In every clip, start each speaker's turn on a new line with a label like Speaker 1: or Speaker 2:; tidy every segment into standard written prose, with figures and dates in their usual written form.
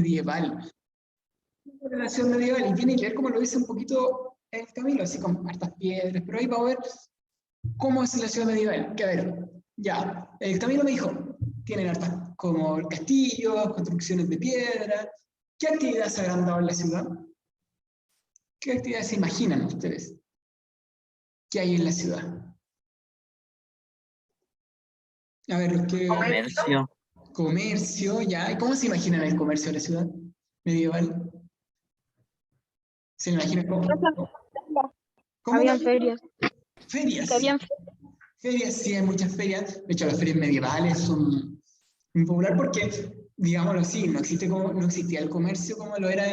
Speaker 1: medieval. Una relación medieval, y tiene que ver como lo dice un poquito el Camilo, así con hartas piedras, pero ahí va a ver cómo es la ciudad medieval. Que a ver, ya, el Camilo me dijo, tienen hartas como castillos, construcciones de piedra. ¿Qué actividades se habrán dado en la ciudad? ¿Qué actividades se imaginan ustedes que hay en la ciudad? A ver, ¿qué?
Speaker 2: Comercio.
Speaker 1: Comercio, ya. ¿Y cómo se imaginan el comercio de la ciudad medieval? ¿Se imaginan cómo? ¿Cómo?
Speaker 3: Habían ferias.
Speaker 1: Ferias.
Speaker 3: Que habían
Speaker 1: Ferias, sí, hay muchas ferias. De hecho, las ferias medievales son muy populares porque, digámoslo así, no existía el comercio como lo era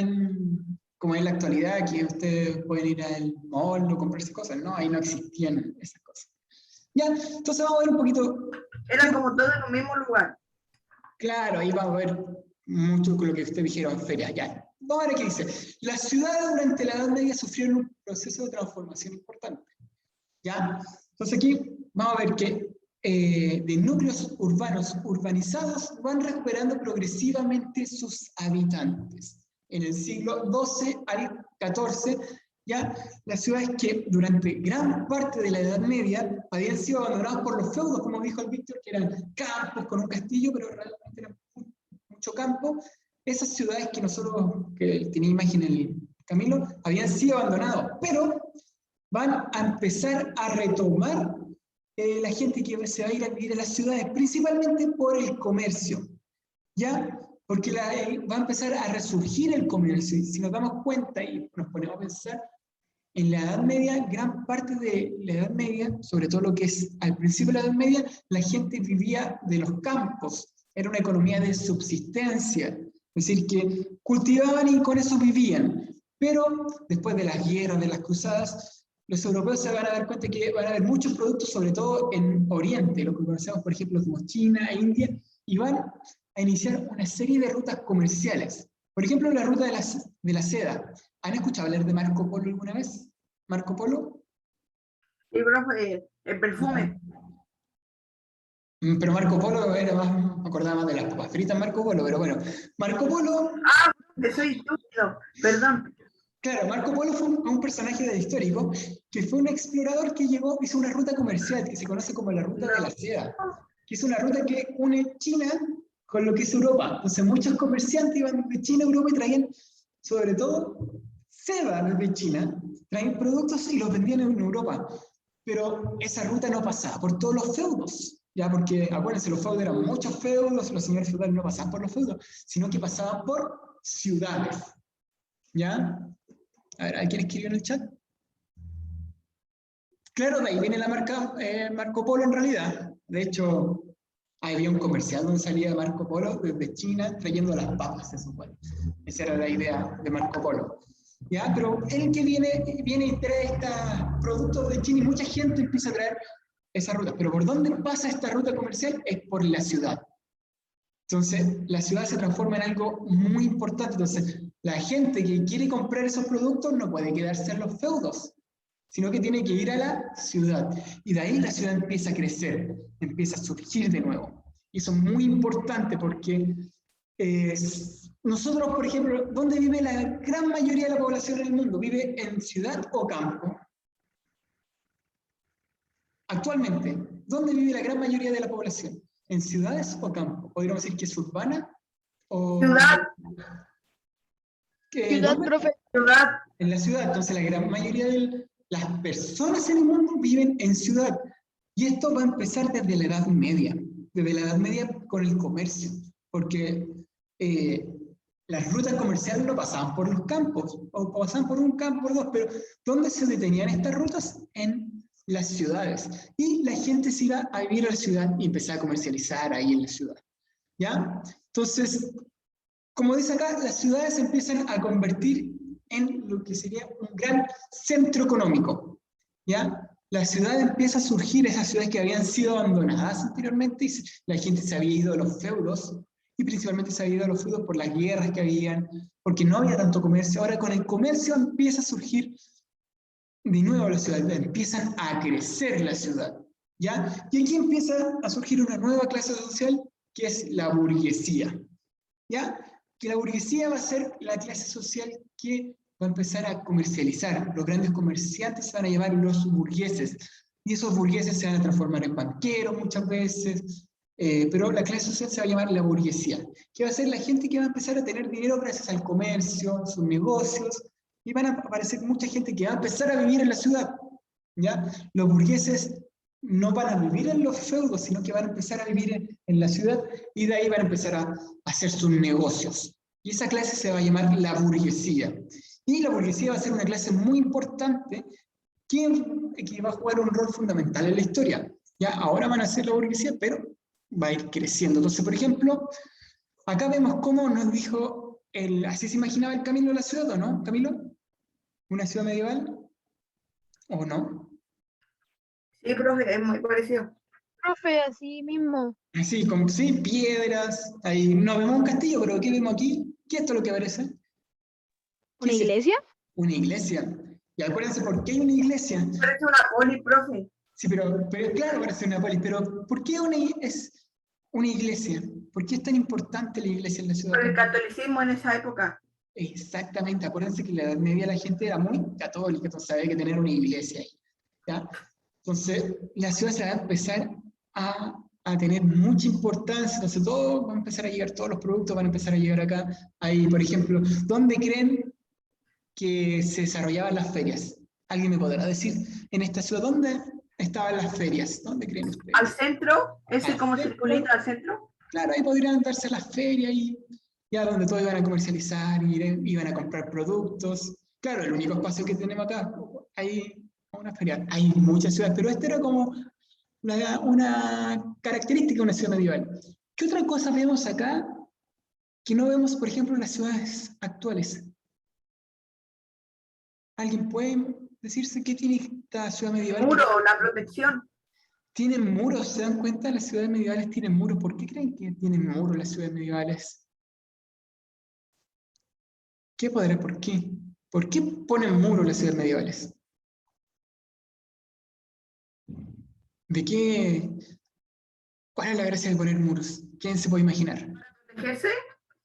Speaker 1: como en la actualidad, que ustedes pueden ir al mall o comprarse cosas, ¿no? Ahí no existían esas cosas. Ya, entonces vamos a ver un poquito.
Speaker 4: Era como todo en un mismo lugar.
Speaker 1: Claro, ahí vamos a ver mucho con lo que ustedes dijeron, ferias, ya. Vamos a ver qué dice. Las ciudades durante la Edad Media sufrieron un proceso de transformación importante. ¿Ya? Entonces aquí vamos a ver que de núcleos urbanos urbanizados van recuperando progresivamente sus habitantes. En el siglo XII al XIV, ya las ciudades que durante gran parte de la Edad Media habían sido abandonadas por los feudos, como dijo el Víctor, que eran campos con un castillo, pero realmente eran mucho campo. Esas ciudades que nosotros, que tenía imagen el Camilo, habían sido abandonadas, pero van a empezar a retomar la gente que se va a ir a vivir a las ciudades, principalmente por el comercio, ¿ya? Porque va a empezar a resurgir el comercio, y si nos damos cuenta y nos ponemos a pensar, en la Edad Media, gran parte de la Edad Media, sobre todo lo que es al principio de la Edad Media, la gente vivía de los campos, era una economía de subsistencia, es decir, que cultivaban y con eso vivían, pero después de las guerras, de las cruzadas, los europeos se van a dar cuenta que van a haber muchos productos, sobre todo en Oriente, lo que conocemos, por ejemplo, como China e India, y van a iniciar una serie de rutas comerciales. Por ejemplo, la ruta de la seda. ¿Han escuchado hablar de Marco Polo alguna vez? ¿Marco Polo?
Speaker 4: Sí, profe, el perfume.
Speaker 1: Pero Marco Polo era más, me acordaba más de las papas fritas Marco Polo, pero bueno, Marco Polo...
Speaker 4: Ah, que soy estúpido, perdón.
Speaker 1: Claro, Marco Polo fue un personaje histórico que fue un explorador que hizo una ruta comercial que se conoce como la ruta de la seda, que es una ruta que une China con lo que es Europa. Entonces muchos comerciantes iban de China a Europa y traían, sobre todo, seda desde China, traían productos y los vendían en Europa. Pero esa ruta no pasaba por todos los feudos, ya, porque acuérdense, los feudos eran muchos feudos, los señores feudales no pasaban por los feudos, sino que pasaban por ciudades. ¿Ya? A ver, ¿hay quien escribió en el chat? Claro, de ahí viene la marca Marco Polo en realidad. De hecho, había un comercial donde salía Marco Polo desde China trayendo las papas, se supone. Esa era la idea de Marco Polo. ¿Ya? Pero él que viene y trae estos productos de China y mucha gente empieza a traer esa ruta. Pero ¿por dónde pasa esta ruta comercial? Es por la ciudad. Entonces, la ciudad se transforma en algo muy importante. Entonces, la gente que quiere comprar esos productos no puede quedarse en los feudos, sino que tiene que ir a la ciudad. Y de ahí la ciudad empieza a crecer, empieza a surgir de nuevo. Y eso es muy importante porque nosotros, por ejemplo, ¿dónde vive la gran mayoría de la población en el mundo? ¿Vive en ciudad o campo? Actualmente, ¿dónde vive la gran mayoría de la población? ¿En ciudades o campo? ¿Podríamos decir que es urbana? O...
Speaker 4: Ciudad.
Speaker 3: Ciudad, profe.
Speaker 4: Ciudad.
Speaker 1: En la ciudad. Entonces la gran mayoría de las personas en el mundo viven en ciudad. Y esto va a empezar desde la Edad Media. Desde la Edad Media con el comercio. Porque las rutas comerciales no pasaban por los campos. O pasaban por un campo, por dos. Pero ¿dónde se detenían estas rutas? En las ciudades. Y la gente se iba a vivir a la ciudad y empezaba a comercializar ahí en la ciudad. ¿Ya? Entonces, como dice acá, las ciudades se empiezan a convertir en lo que sería un gran centro económico. ¿Ya? La ciudad empieza a surgir, esas ciudades que habían sido abandonadas anteriormente, y la gente se había ido a los feudos, y principalmente se había ido a los feudos por las guerras que habían, porque no había tanto comercio. Ahora con el comercio empieza a surgir de nuevo la ciudad, empiezan a crecer la ciudad, ¿ya? Y aquí empieza a surgir una nueva clase social, que es la burguesía, ¿ya? que la burguesía va a ser la clase social que va a empezar a comercializar. Los grandes comerciantes se van a llamar los burgueses, y esos burgueses se van a transformar en banqueros muchas veces, pero la clase social se va a llamar la burguesía, que va a ser la gente que va a empezar a tener dinero gracias al comercio, sus negocios, y van a aparecer mucha gente que va a empezar a vivir en la ciudad, ¿ya? Los burgueses no van a vivir en los feudos, sino que van a empezar a vivir en la ciudad, y de ahí van a empezar a hacer sus negocios. Y esa clase se va a llamar la burguesía. Y la burguesía va a ser una clase muy importante que va a jugar un rol fundamental en la historia. Ya ahora van a ser la burguesía, pero va a ir creciendo. Entonces, por ejemplo, acá vemos cómo nos dijo, así se imaginaba el Camilo de la ciudad, ¿o no, Camilo? ¿Una ciudad medieval? ¿O no?
Speaker 4: Sí, profe, es muy parecido.
Speaker 2: Profe, así mismo.
Speaker 1: Así, con sí, piedras, ahí no vemos un castillo, pero ¿qué vemos aquí? ¿Qué es esto lo que aparece? ¿Qué
Speaker 2: ¿Una
Speaker 1: es esto?
Speaker 2: iglesia?
Speaker 1: Una iglesia. Y acuérdense, ¿por qué hay una iglesia?
Speaker 4: Parece una poli, profe.
Speaker 1: Sí, pero claro, parece una polis, pero ¿por qué es una iglesia? ¿Por qué es tan importante la iglesia en la ciudad?
Speaker 4: Por el catolicismo en esa época.
Speaker 1: Exactamente, acuérdense que en la Edad Media la gente era muy católica, entonces había que tener una iglesia ahí, ¿ya? Entonces, la ciudad se va a empezar a tener mucha importancia, entonces todo va a empezar a llegar, todos los productos van a empezar a llegar acá. Ahí, por ejemplo, ¿dónde creen que se desarrollaban las ferias? ¿Alguien me podrá decir en esta ciudad dónde estaban las ferias? ¿Dónde creen ustedes?
Speaker 4: Al centro, ese
Speaker 1: Al
Speaker 4: como
Speaker 1: centro.
Speaker 4: circulito al centro.
Speaker 1: Claro, ahí podrían darse las ferias y ya donde todos iban a comercializar, iban a comprar productos. Claro, el único espacio que tenemos acá, hay una feria, hay muchas ciudades, pero esta era como una característica de una ciudad medieval. ¿Qué otra cosa vemos acá que no vemos, por ejemplo, en las ciudades actuales? ¿Alguien puede decirse qué tiene esta ciudad medieval?
Speaker 4: Muro, la protección.
Speaker 1: Tienen muros, ¿se dan cuenta? Las ciudades medievales tienen muros. ¿Por qué creen que tienen muros las ciudades medievales? ¿Qué podrá? ¿Por qué? ¿Por qué ponen muros las ciudades medievales? ¿De qué? ¿Cuál es la gracia de poner muros? ¿Quién se puede imaginar?
Speaker 4: ¿Protegerse?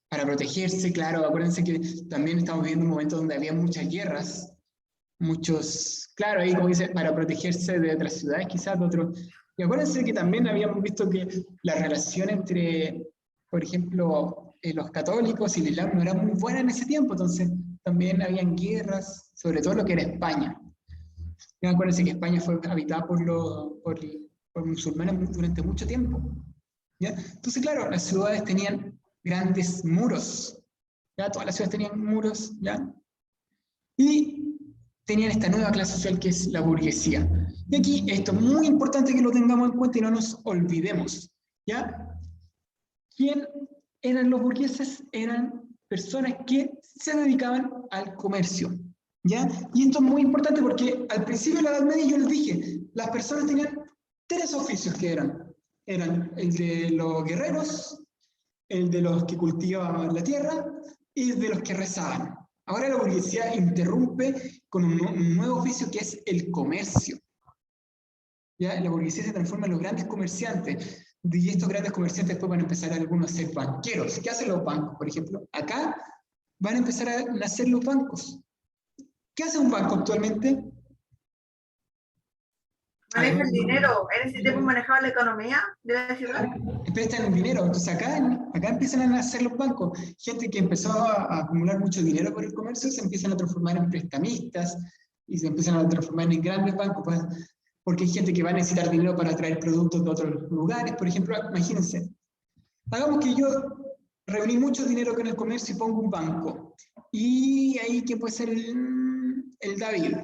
Speaker 1: Para protegerse, claro. Acuérdense que también estamos viviendo un momento donde había muchas guerras. Claro, ahí como dice, para protegerse de otras ciudades, quizás de otros. Y acuérdense que también habíamos visto que la relación entre, por ejemplo, los católicos y el Islam no era muy buena en ese tiempo, entonces también habían guerras, sobre todo lo que era España. Y acuérdense que España fue habitada por musulmanes durante mucho tiempo, ¿ya? Entonces, claro, las ciudades tenían grandes muros, ¿ya? Todas las ciudades tenían muros, ¿ya? Y tenían esta nueva clase social que es la burguesía. Y aquí esto es muy importante que lo tengamos en cuenta y no nos olvidemos, ¿ya? ¿Quién eran los burgueses? Eran personas que se dedicaban al comercio, ¿ya? Y esto es muy importante porque al principio de la Edad Media yo les dije, las personas tenían tres oficios que eran el de los guerreros, el de los que cultivaban la tierra y el de los que rezaban. Ahora la burguesía interrumpe con un nuevo oficio que es el comercio. ¿Ya? La burguesía se transforma en los grandes comerciantes, y estos grandes comerciantes después van a empezar algunos a ser banqueros. ¿Qué hacen los bancos, por ejemplo? Acá van a empezar a nacer los bancos. ¿Qué hace un banco actualmente?
Speaker 4: Maneja el dinero. En ese tiempo manejaba la economía de la ciudad.
Speaker 1: Prestan el dinero. Entonces acá empiezan a nacer los bancos. Gente que empezó a acumular mucho dinero por el comercio se empiezan a transformar en prestamistas y se empiezan a transformar en grandes bancos, pues, porque hay gente que va a necesitar dinero para traer productos de otros lugares. Por ejemplo, imagínense, hagamos que yo reuní mucho dinero con el comercio y pongo un banco. Y ahí, ¿qué puede ser el David?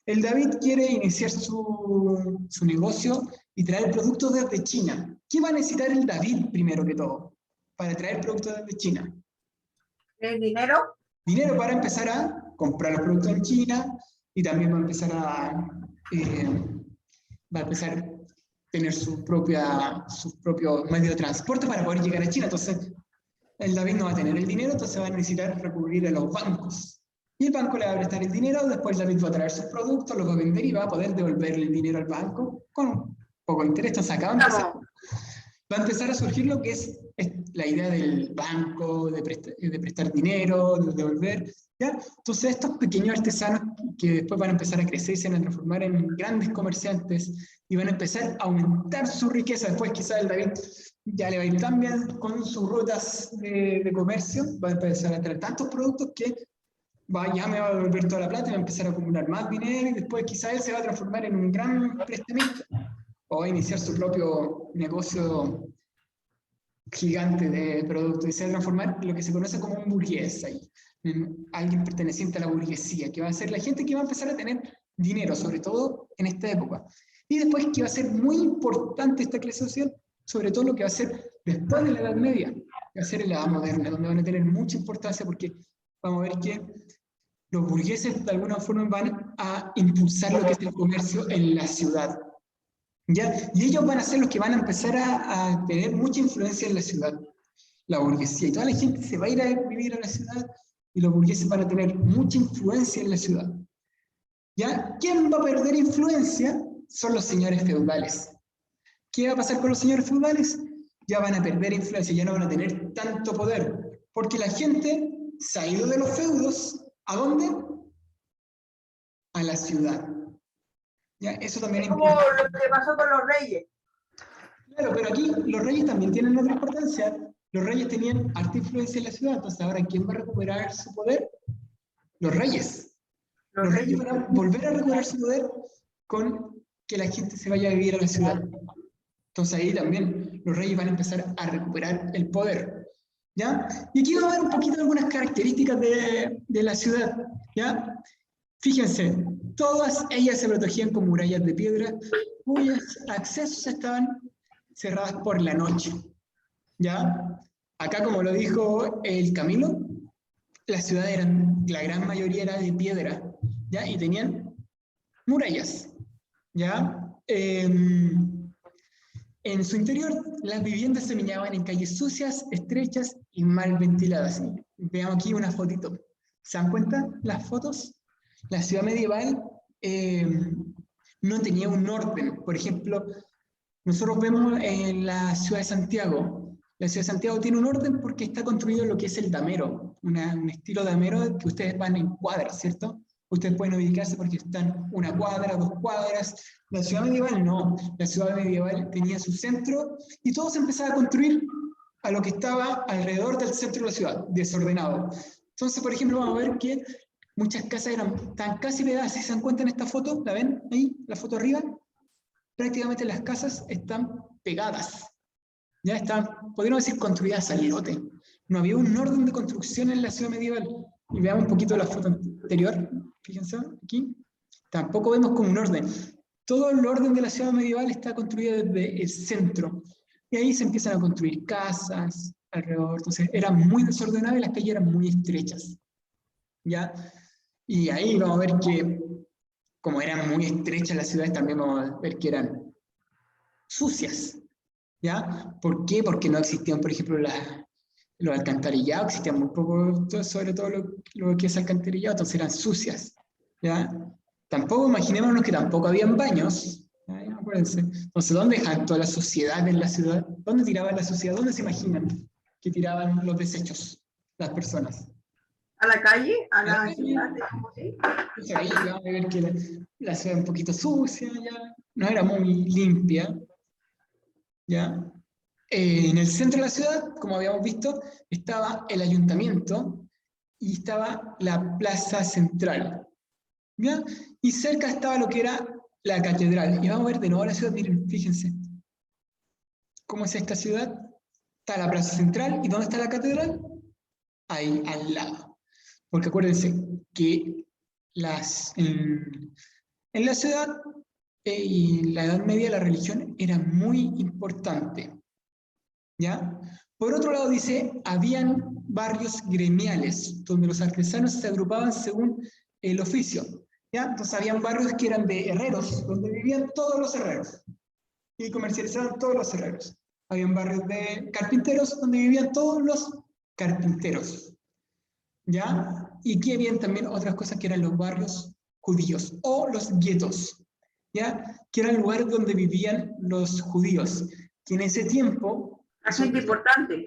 Speaker 1: El David quiere iniciar su negocio y traer productos desde China. ¿Qué va a necesitar el David primero que todo para traer productos desde China?
Speaker 4: ¿El dinero?
Speaker 1: Dinero para empezar a comprar los productos en China y también va a empezar a tener su propio medio de transporte para poder llegar a China. Entonces, el David no va a tener el dinero, entonces va a necesitar recurrir a los bancos. Y el banco le va a prestar el dinero, después David va a traer sus productos, los va a vender y va a poder devolverle el dinero al banco con un poco de interés. Entonces acá va a empezar a surgir lo que es la idea del banco, de prestar dinero, de devolver, ¿ya? Entonces estos pequeños artesanos que después van a empezar a crecer y se van a transformar en grandes comerciantes y van a empezar a aumentar su riqueza. Después quizás el David ya le va a ir tan bien con sus rutas de comercio, va a empezar a traer tantos productos que ya me va a devolver toda la plata y va a empezar a acumular más dinero y después quizás él se va a transformar en un gran prestamista o va a iniciar su propio negocio gigante de productos y se va a transformar en lo que se conoce como un burgués ahí, en alguien perteneciente a la burguesía, que va a ser la gente que va a empezar a tener dinero, sobre todo en esta época. Y después que va a ser muy importante esta clase social, sobre todo lo que va a ser después de la Edad Media, que va a ser en la Edad Moderna, donde van a tener mucha importancia porque vamos a ver que los burgueses de alguna forma van a impulsar lo que es el comercio en la ciudad. ¿Ya? Y ellos van a ser los que van a empezar a tener mucha influencia en la ciudad, la burguesía. Y toda la gente se va a ir a vivir a la ciudad y los burgueses van a tener mucha influencia en la ciudad. ¿Ya? ¿Quién va a perder influencia? Son los señores feudales. ¿Qué va a pasar con los señores feudales? Ya van a perder influencia, ya no van a tener tanto poder, porque la gente se ha ido de los feudos. ¿A dónde? A la ciudad. ¿Ya? Eso también es
Speaker 4: como
Speaker 1: importante.
Speaker 4: lo que pasó con los reyes.
Speaker 1: Claro, pero aquí los reyes también tienen otra importancia. Los reyes tenían alta influencia en la ciudad, entonces ahora ¿quién va a recuperar su poder? Los reyes. Los reyes van a volver a recuperar su poder con que la gente se vaya a vivir a la ciudad. Entonces ahí también los reyes van a empezar a recuperar el poder. ¿Ya? Y aquí vamos a ver un poquito algunas características de la ciudad. ¿Ya? Fíjense, todas ellas se protegían con murallas de piedra, cuyos accesos estaban cerradas por la noche. ¿Ya? Acá, como lo dijo el Camilo, las ciudades la gran mayoría era de piedra, ¿ya? Y tenían murallas, ¿ya? En su interior, las viviendas se meñaban en calles sucias, estrechas y mal ventiladas. Veamos aquí una fotito. ¿Se dan cuenta las fotos? La ciudad medieval no tenía un orden. Por ejemplo, nosotros vemos en la ciudad de Santiago. La ciudad de Santiago tiene un orden porque está construido lo que es el damero, un estilo damero que ustedes van en cuadras, ¿cierto? Ustedes pueden ubicarse porque están una cuadra, 2 cuadras. La ciudad medieval no. La ciudad medieval tenía su centro y todo se empezaba a construir a lo que estaba alrededor del centro de la ciudad, desordenado. Entonces, por ejemplo, vamos a ver que muchas casas están casi pegadas. Si se dan cuenta en esta foto, ¿la ven ahí? La foto arriba. Prácticamente las casas están pegadas. Ya están, podríamos decir, construidas al lote. No había un orden de construcción en la ciudad medieval. Y veamos un poquito la foto anterior. Fíjense aquí. Tampoco vemos como un orden. Todo el orden de la ciudad medieval está construido desde el centro. Y ahí se empiezan a construir casas alrededor. Entonces era muy desordenado y las calles eran muy estrechas. ¿Ya? Y ahí vamos a ver que, como eran muy estrechas las ciudades, también vamos a ver que eran sucias. ¿Ya? ¿Por qué? Porque no existían, por ejemplo, los alcantarillados, existían muy poco, sobre todo lo que es alcantarillado, entonces eran sucias. ¿Ya? Tampoco imaginémonos que tampoco habían baños. ¿Ya? Acuérdense. Entonces, ¿dónde dejan toda la suciedad en la ciudad? ¿Dónde tiraban la suciedad? ¿Dónde se imaginan que tiraban los desechos las personas?
Speaker 4: A la calle, a la
Speaker 1: calle.
Speaker 4: ciudad, como así.
Speaker 1: Entonces ahí vamos a ver que la ciudad es un poquito sucia, ya no era muy limpia. ¿Ya? En el centro de la ciudad, como habíamos visto, estaba el ayuntamiento y estaba la plaza central. ¿Ya? Y cerca estaba lo que era la catedral. Y vamos a ver de nuevo la ciudad, miren, fíjense. ¿Cómo es esta ciudad? Está la plaza central, ¿y dónde está la catedral? Ahí, al lado. Porque acuérdense que en la ciudad y en la Edad Media la religión era muy importante. ¿Ya? Por otro lado dice, habían barrios gremiales, donde los artesanos se agrupaban según el oficio. ¿Ya? Entonces habían barrios que eran de herreros, donde vivían todos los herreros, y comercializaban todos los herreros. Habían barrios de carpinteros, donde vivían todos los carpinteros. ¿Ya? Y que habían también otras cosas que eran los barrios judíos, o los guetos, ¿ya? Que eran lugares donde vivían los judíos. que en ese tiempo...
Speaker 4: La gente importante.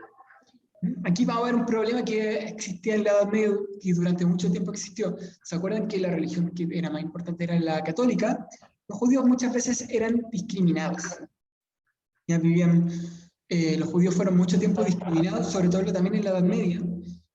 Speaker 1: Aquí va a haber un problema que existía en la Edad Media y durante mucho tiempo existió. ¿Se acuerdan que la religión que era más importante era la católica? Los judíos muchas veces eran discriminados. Ya vivían, los judíos fueron mucho tiempo discriminados, sobre todo también en la Edad Media,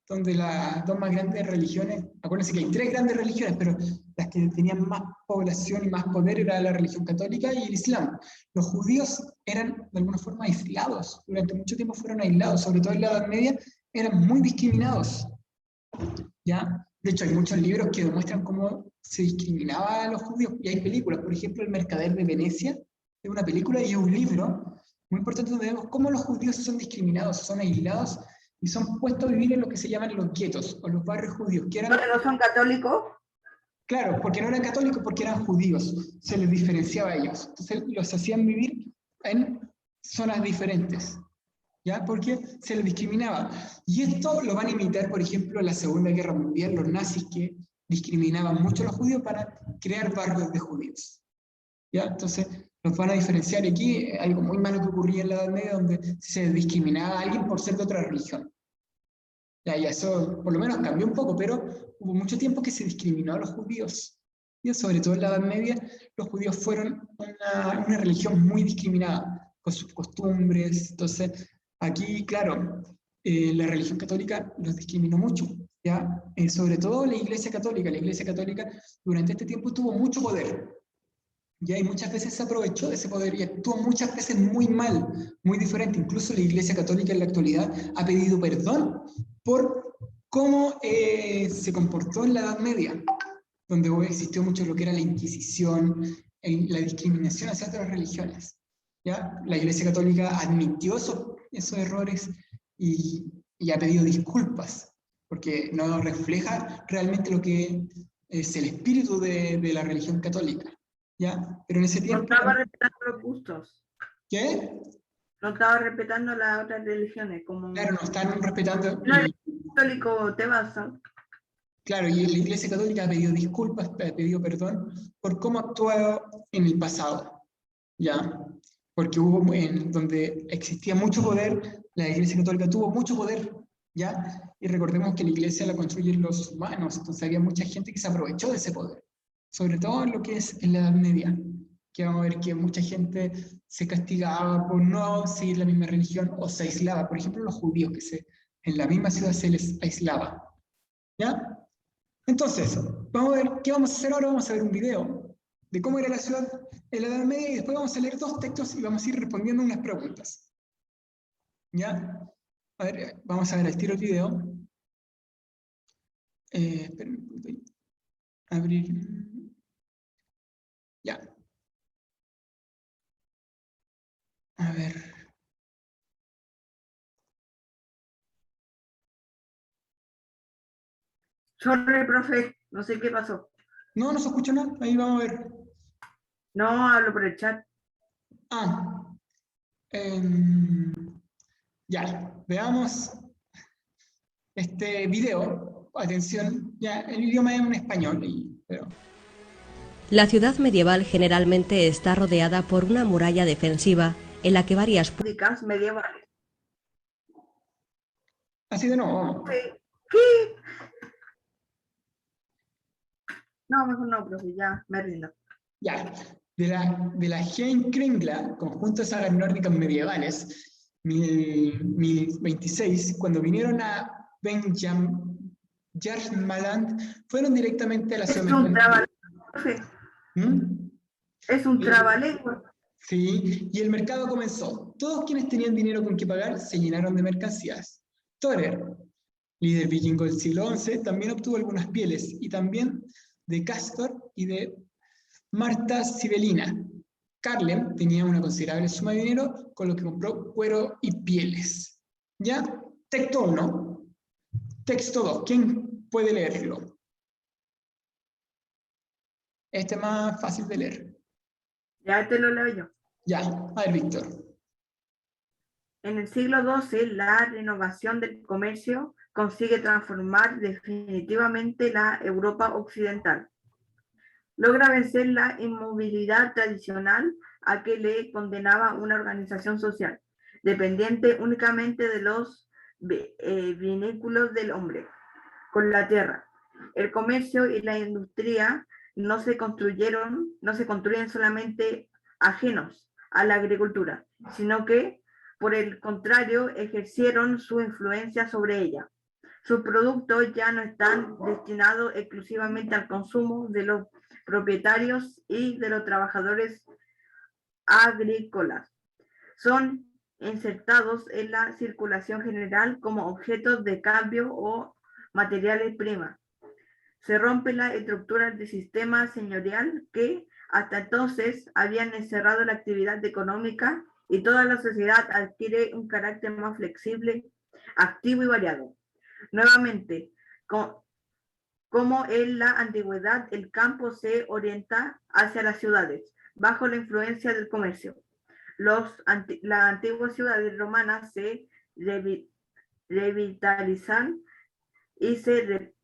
Speaker 1: donde las dos más grandes religiones, acuérdense que hay tres grandes religiones, pero las que tenían más población y más poder era la religión católica y el Islam. Los judíos eran de alguna forma aislados, durante mucho tiempo fueron aislados, sobre todo en la Edad Media, eran muy discriminados. ¿Ya? De hecho, hay muchos libros que demuestran cómo se discriminaba a los judíos, y hay películas, por ejemplo, El Mercader de Venecia, es una película y un libro muy importante donde vemos cómo los judíos son discriminados, son aislados y son puestos a vivir en lo que se llaman los guetos o los barrios judíos. Que eran,
Speaker 4: ¿Porque no son católicos?
Speaker 1: claro, porque no eran católicos, porque eran judíos, se les diferenciaba a ellos. Entonces los hacían vivir en zonas diferentes, ¿ya? Porque se les discriminaba. Y esto lo van a imitar, por ejemplo, en la Segunda Guerra Mundial, los nazis que discriminaban mucho a los judíos para crear barrios de judíos. ¿Ya? Entonces, los van a diferenciar. Y aquí algo muy malo que ocurría en la Edad Media, donde se discriminaba a alguien por ser de otra religión. Ya, y eso por lo menos cambió un poco, pero hubo mucho tiempo que se discriminó a los judíos. Y sobre todo en la Edad Media, los judíos fueron una religión muy discriminada, con sus costumbres. Entonces, aquí, claro, la religión católica los discriminó mucho. ¿Ya? Sobre todo la Iglesia Católica. La Iglesia Católica durante este tiempo tuvo mucho poder. Y muchas veces se aprovechó de ese poder y actuó muchas veces muy mal, muy diferente. Incluso la Iglesia Católica en la actualidad ha pedido perdón por cómo se comportó en la Edad Media, donde existió mucho lo que era la Inquisición, la discriminación hacia otras religiones. ¿Ya? La Iglesia Católica admitió esos errores y ha pedido disculpas, porque no refleja realmente lo que es el espíritu de la religión católica. ¿Ya? Pero en ese
Speaker 4: No
Speaker 1: tiempo...
Speaker 4: estaba respetando los gustos.
Speaker 1: ¿Qué?
Speaker 4: No estaba respetando las otras religiones. Como...
Speaker 1: Claro, no están respetando...
Speaker 4: No eres católico, te vas a...
Speaker 1: Claro, y la Iglesia Católica ha pedido disculpas, ha pedido perdón por cómo actuó en el pasado. ¿Ya? Porque hubo donde existía mucho poder, la Iglesia Católica tuvo mucho poder. ¿Ya? Y recordemos que la Iglesia la construyen los humanos, entonces había mucha gente que se aprovechó de ese poder. Sobre todo en lo que es en la Edad Media, que vamos a ver que mucha gente se castigaba por no seguir la misma religión o se aislaba. Por ejemplo, los judíos, que en la misma ciudad se les aislaba. ¿Ya? Entonces, vamos a ver qué vamos a hacer ahora. Vamos a ver un video de cómo era la ciudad en la Edad Media y después vamos a leer dos textos y vamos a ir respondiendo unas preguntas. ¿Ya? A ver, vamos a ver al tiro el video. Esperen, abrir... Ya. A ver.
Speaker 4: Sorry, profe, no sé qué pasó.
Speaker 1: No, no se escucha nada. Ahí vamos a ver.
Speaker 4: No, hablo por el chat.
Speaker 1: Ya, veamos este video. Atención, ya, el idioma es en español. Pero...
Speaker 3: La ciudad medieval generalmente está rodeada por una muralla defensiva en la que varias
Speaker 4: Públicas medievales.
Speaker 1: Así de nuevo.
Speaker 4: ¿Qué? No, mejor no, profe, ya me rindo.
Speaker 1: Ya, de la Heimskringla, conjunto de sagas nórdicas medievales, 1026, cuando vinieron a Jarmaland, fueron directamente a la ciudad.
Speaker 4: Es un trabalengua, profe.
Speaker 1: ¿Mm?
Speaker 4: Es un trabalengua.
Speaker 1: Sí, y el mercado comenzó. Todos quienes tenían dinero con que pagar se llenaron de mercancías. Thorer, líder vikingo del siglo XI, también obtuvo algunas pieles, y también de Castor y de Marta Sibelina. Carlem tenía una considerable suma de dinero, con lo que compró cuero y pieles. ¿Ya? Texto 1. Texto 2. ¿Quién puede leerlo? Este es más fácil de leer.
Speaker 4: Ya te lo leo yo.
Speaker 1: Ya, a ver, Víctor.
Speaker 4: En el siglo XII, la renovación del comercio consigue transformar definitivamente la Europa occidental. Logra vencer la inmovilidad tradicional a que le condenaba una organización social. dependiente únicamente de los vínculos del hombre con la tierra. El comercio y la industria no se construyen solamente ajenos a la agricultura, sino que, por el contrario, ejercieron su influencia sobre ella. Sus productos ya no están destinados exclusivamente al consumo de los propietarios y de los trabajadores agrícolas. Son insertados en la circulación general como objetos de cambio o materiales primas. Se rompe la estructura del sistema señorial que hasta entonces habían encerrado la actividad económica, y toda la sociedad adquiere un carácter más flexible, activo y variado. Nuevamente, como en la antigüedad, el campo se orienta hacia las ciudades, bajo la influencia del comercio. Las antiguas ciudades romanas se revitalizan y se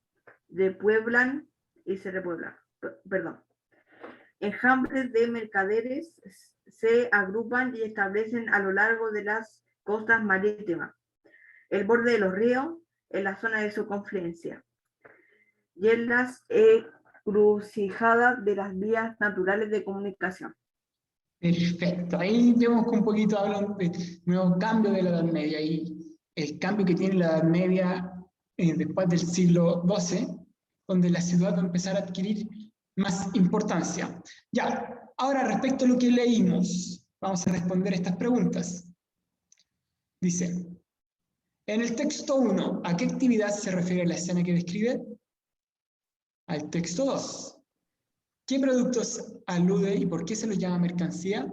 Speaker 4: repueblan. Enjambres de mercaderes se agrupan y establecen a lo largo de las costas marítimas, el borde de los ríos, en la zona de su confluencia, y en las encrucijadas de las vías naturales de comunicación.
Speaker 1: Perfecto, ahí vemos que un poquito hablan de nuevo cambio de la Edad Media y el cambio que tiene la Edad Media después del siglo XII, donde la ciudad va a empezar a adquirir más importancia. Ya, ahora respecto a lo que leímos, vamos a responder estas preguntas. Dice, en el texto 1, ¿a qué actividad se refiere la escena que describe? Al texto 2. ¿Qué productos alude y por qué se los llama mercancía?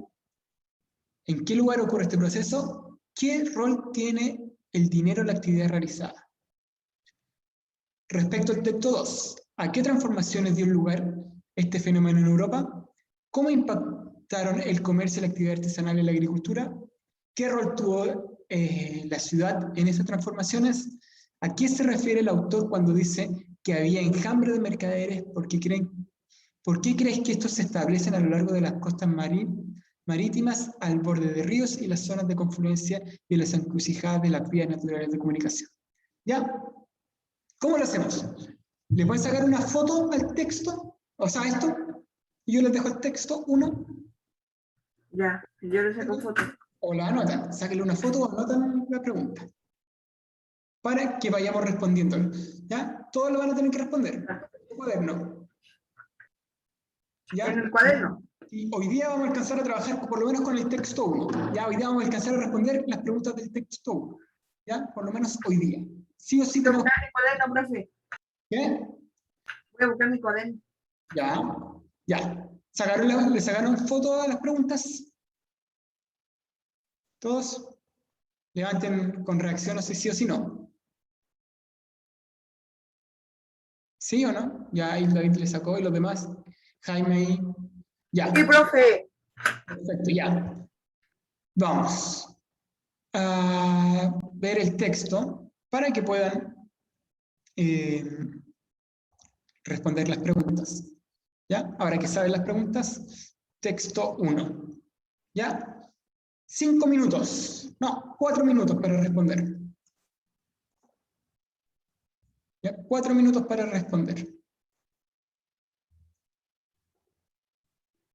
Speaker 1: ¿En qué lugar ocurre este proceso? ¿Qué rol tiene el dinero en la actividad realizada? Respecto al texto 2, ¿a qué transformaciones dio lugar este fenómeno en Europa? ¿Cómo impactaron el comercio y la actividad artesanal en la agricultura? ¿Qué rol tuvo la ciudad en esas transformaciones? ¿A qué se refiere el autor cuando dice que había enjambre de mercaderes? ¿Por qué crees que estos se establecen a lo largo de las costas marítimas, al borde de ríos y las zonas de confluencia y las encrucijadas de las vías naturales de comunicación? ¿Ya? ¿Cómo lo hacemos? ¿Le pueden sacar una foto al texto? O sea, esto, y yo les dejo el texto 1.
Speaker 4: Ya, yo le saco foto.
Speaker 1: O la anotan, sáquenle una foto o anotan la pregunta. Para que vayamos respondiendo. ¿Ya? Todos lo van a tener que responder. En el cuaderno. ¿Ya?
Speaker 4: En el cuaderno.
Speaker 1: Y hoy día vamos a alcanzar a trabajar por lo menos con el texto 1. ¿Ya? Hoy día vamos a alcanzar a responder las preguntas del texto 1. ¿Ya? Por lo menos hoy día. Sí o sí
Speaker 4: Voy a
Speaker 1: tenemos...
Speaker 4: buscar mi cuaderno, profe.
Speaker 1: ¿Qué?
Speaker 4: Voy a buscar mi cuaderno.
Speaker 1: Ya, ya. ¿Le sacaron foto a las preguntas? ¿Todos? Levanten con reacción, no sé si sí o si no. ¿Sí o no? Ya ahí David le sacó y los demás. Jaime ahí. Ya.
Speaker 4: Sí, profe.
Speaker 1: Perfecto, ya. Vamos a ver el texto para que puedan responder las preguntas. ¿Ya? Ahora que saben las preguntas, texto 1. ¿Ya? 5 minutos. No, 4 minutos para responder. ¿Ya? 4 minutos para responder.